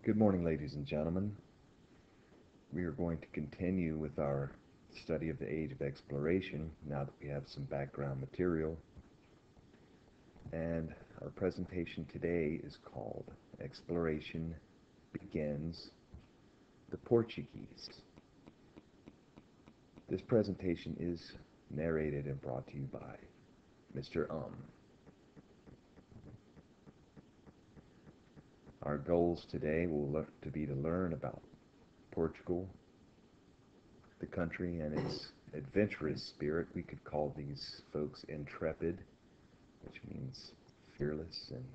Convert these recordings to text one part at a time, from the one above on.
Good morning, ladies and gentlemen. We are going to continue with our study of the Age of Exploration now that we have some background material. And our presentation today is called Exploration Begins the Portuguese. This presentation is narrated and brought to you by Mr. Our goals today will look to be to learn about Portugal, the country, and its adventurous spirit. We could call these folks intrepid, which means fearless and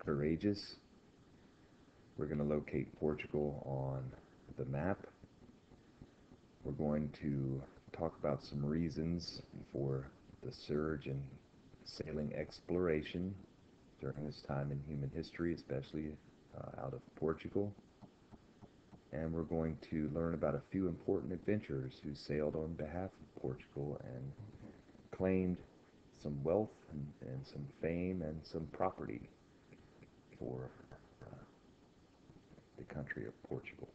courageous. We're going to locate Portugal on the map. We're going to talk about some reasons for the surge in sailing exploration during this time in human history, especially out of Portugal. And we're going to learn about a few important adventurers who sailed on behalf of Portugal and claimed some wealth and some fame and some property for the country of Portugal.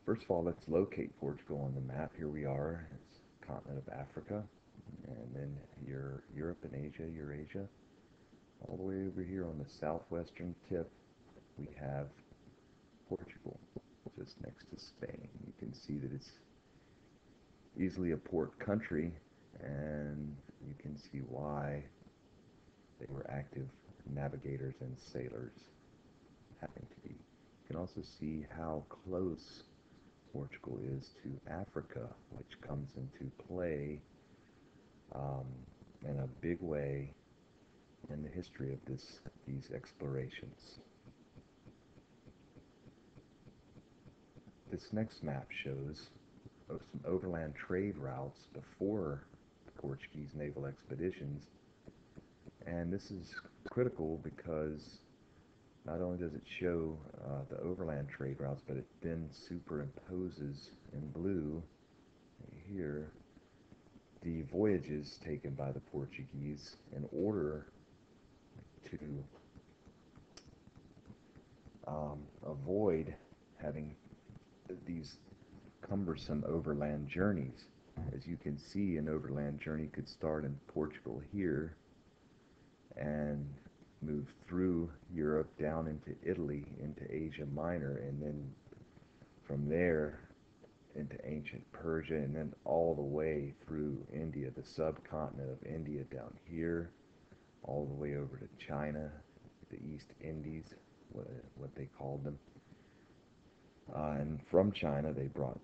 First of all, let's locate Portugal on the map. Here we are. It's the continent of Africa, and then Europe and Asia, Eurasia. All the way over here on the southwestern tip, we have Portugal, just next to Spain. You can see that it's easily a port country, and you can see why they were active navigators and sailors having to be. You can also see how close Portugal is to Africa, which comes into play in a big way in the history of these explorations. This next map shows some overland trade routes before the Portuguese naval expeditions, and this is critical because not only does it show the overland trade routes, but it then superimposes in blue here the voyages taken by the Portuguese in order to avoid having these cumbersome overland journeys. As you can see, an overland journey could start in Portugal here and move through Europe down into Italy, into Asia Minor, and then from there into ancient Persia, and then all the way through India, the subcontinent of India down here, all the way over to China, the East Indies, what they called them. And from China, they brought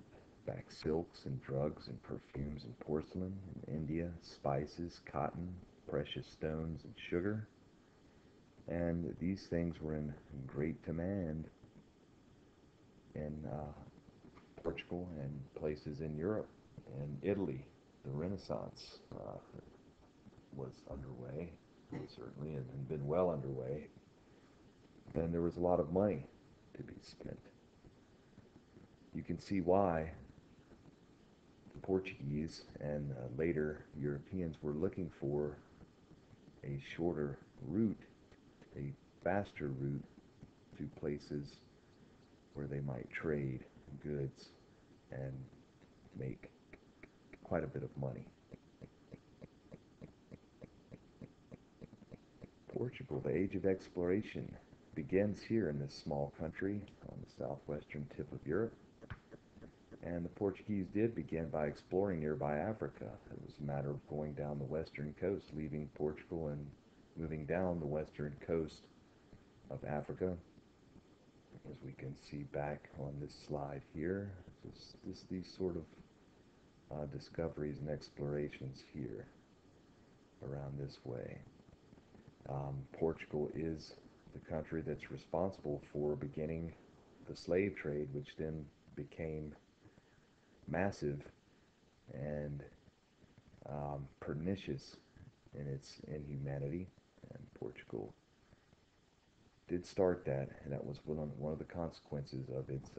back silks and drugs and perfumes and porcelain. In India, spices, cotton, precious stones, and sugar. And these things were in great demand in Portugal and places in Europe and Italy. The Renaissance was underway, certainly, and been well underway. And there was a lot of money to be spent. You can see why the Portuguese and later Europeans were looking for a shorter route, a faster route to places where they might trade goods and make quite a bit of money. Portugal, the age of exploration, begins here in this small country on the southwestern tip of Europe. And the Portuguese did begin by exploring nearby Africa. It was a matter of going down the western coast, leaving Portugal and moving down the western coast of Africa. As we can see back on this slide here, these sort of discoveries and explorations here around this way. Portugal is the country that's responsible for beginning the slave trade, which then became massive and pernicious in its inhumanity, and Portugal did start that, and that was one of the consequences of its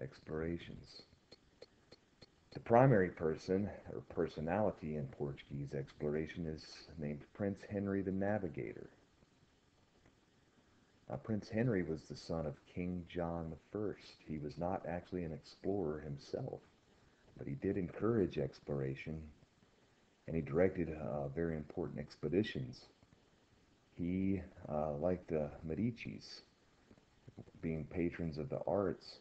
explorations. The primary person or personality in Portuguese exploration is named Prince Henry the Navigator. Prince Henry was the son of King John I. He was not actually an explorer himself, but he did encourage exploration, and he directed very important expeditions. He, like the Medicis, being patrons of the arts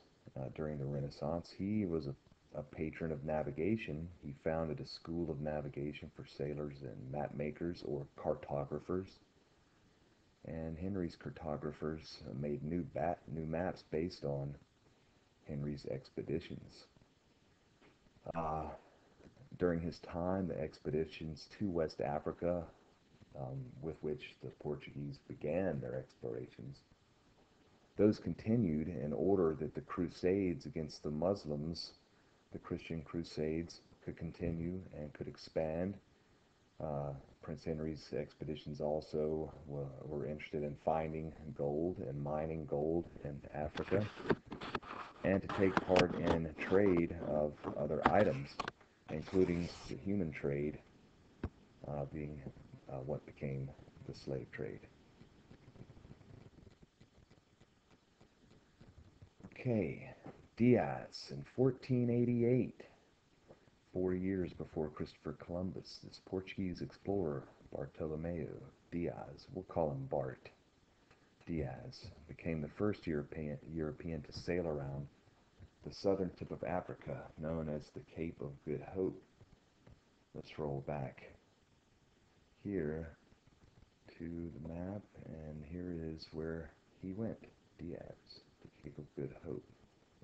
during the Renaissance, he was a patron of navigation. He founded a school of navigation for sailors and map makers or cartographers. And Henry's cartographers made new maps based on Henry's expeditions. Uh, During his time, the expeditions to West Africa, with which the Portuguese began their explorations, those continued in order that the Crusades against the Muslims, the Christian Crusades, could continue and could expand. Prince Henry's expeditions also were interested in finding gold and mining gold in Africa, and to take part in trade of other items, including the human trade, being what became the slave trade. Okay, Diaz in 1488, 4 years before Christopher Columbus, this Portuguese explorer, Bartolomeu Diaz, we'll call him Bart Diaz, became the first European to sail around the southern tip of Africa, known as the Cape of Good Hope. Let's roll back here to the map, and here is where he went, Diaz, the Cape of Good Hope,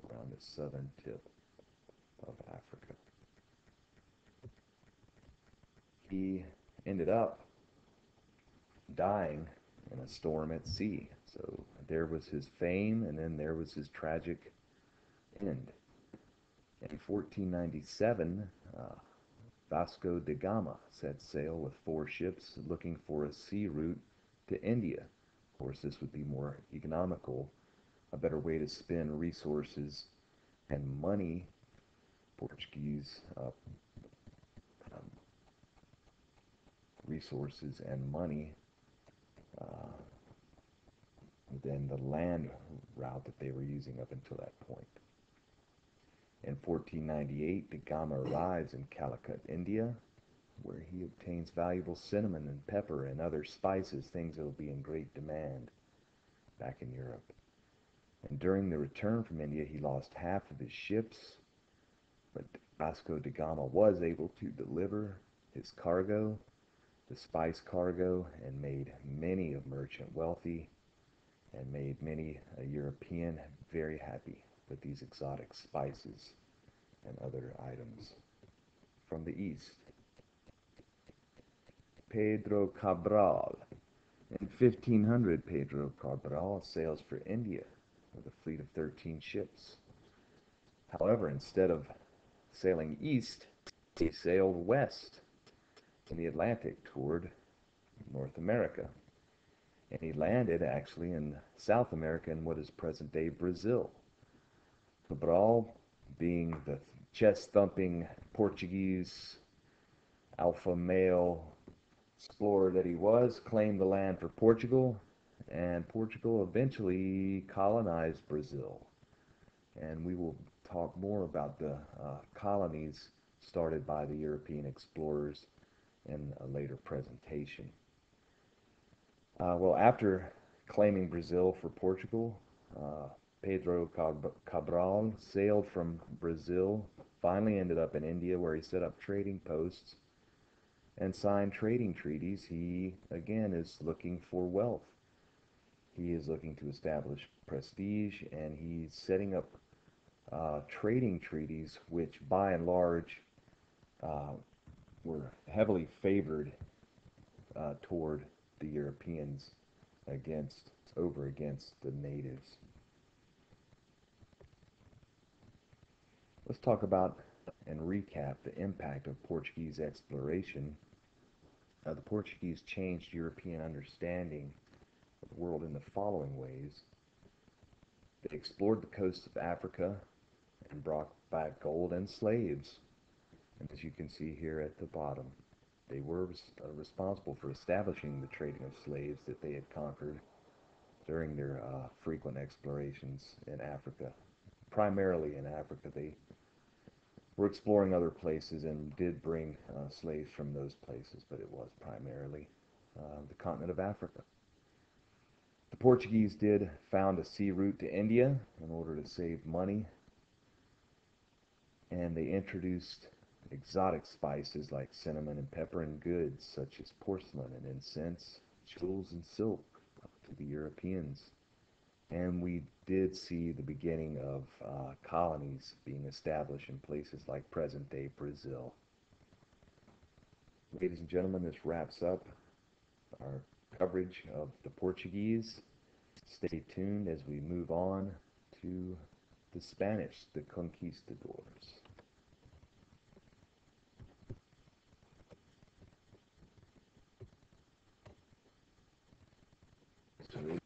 around the southern tip of Africa. He ended up dying in a storm at sea. So there was his fame, and then there was his tragic end. In 1497, Vasco da Gama set sail with 4 ships looking for a sea route to India. Of course, this would be more economical, a better way to spend resources and money, Portuguese resources and money, than the land route that they were using up until that point. In 1498, da Gama arrives in Calicut, India, where he obtains valuable cinnamon and pepper and other spices, things that will be in great demand back in Europe. And during the return from India, he lost half of his ships, but Vasco da Gama was able to deliver his cargo, the spice cargo, and made many a merchant wealthy, and made many a European very happy with these exotic spices and other items from the east. Pedro Cabral. In 1500, Pedro Cabral sails for India with a fleet of 13 ships. However, instead of sailing east, he sailed west in the Atlantic toward North America. And he landed actually in South America in what is present-day Brazil. Cabral, being the chest-thumping Portuguese alpha male explorer that he was, claimed the land for Portugal, and Portugal eventually colonized Brazil. And we will talk more about the colonies started by the European explorers in a later presentation. Well, after claiming Brazil for Portugal, Pedro Cabral sailed from Brazil, finally ended up in India, where he set up trading posts and signed trading treaties. He, again, is looking for wealth. He is looking to establish prestige, and he's setting up trading treaties which, by and large, were heavily favored toward the Europeans over against the natives. Let's talk about and recap the impact of Portuguese exploration. The Portuguese changed European understanding of the world in the following ways. They explored the coasts of Africa and brought back gold and slaves. And as you can see here at the bottom, they were responsible for establishing the trading of slaves that they had conquered during their frequent explorations in Africa. Primarily in Africa, they were exploring other places and did bring slaves from those places, but it was primarily the continent of Africa. The Portuguese did found a sea route to India in order to save money, and they introduced exotic spices like cinnamon and pepper and goods such as porcelain and incense, jewels and silk to the Europeans. And we did see the beginning of colonies being established in places like present-day Brazil. Ladies and gentlemen, this wraps up our coverage of the Portuguese. Stay tuned as we move on to the Spanish, the conquistadors. So